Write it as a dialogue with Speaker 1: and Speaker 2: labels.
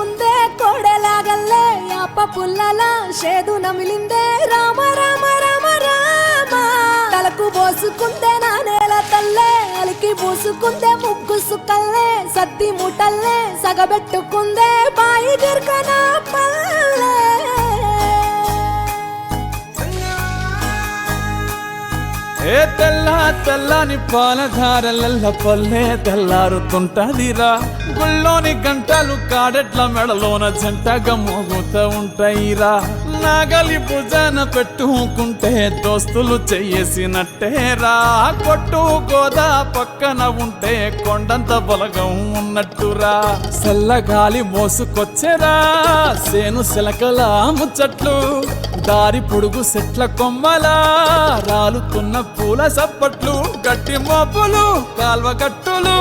Speaker 1: పోసుకుందే కోడెలాగల్లే యాప పుల్లల షేదు నమిలిందే రామ రామ రామ రామ తలకు పోసుకుందే నా నేల తల్లే అలికి పూసుకుందే ముగ్గు సుక్కల్లే సద్ది మూటల్లే సగబెట్టుకుందే బాయి గిర్కనా పల్లె
Speaker 2: ఏ తెల్ల తెల్లని పాలధారలల్ల పల్లె తెల్లారుతుంటదిరా గుళ్ళోని గంటలు కాడెట్ల మెడలోన జంటగా మోగుతూ ఉంటాయిరా నాగలి భుజాన పెట్టుకుంటే దోస్తులు చెయ్యేసినట్టేరా కొట్టు గోదా పక్కన ఉంటే కొండంత బలగం ఉన్నట్టురా చల్లగాలి మోసుకొచ్చెరా సేను సిలకల ముచ్చట్లు దారి పొడుగు సెట్ల కొమ్మలా రాలుతున్న పూల సప్పట్లు గట్టి మోపులు కాల్వ గట్టులు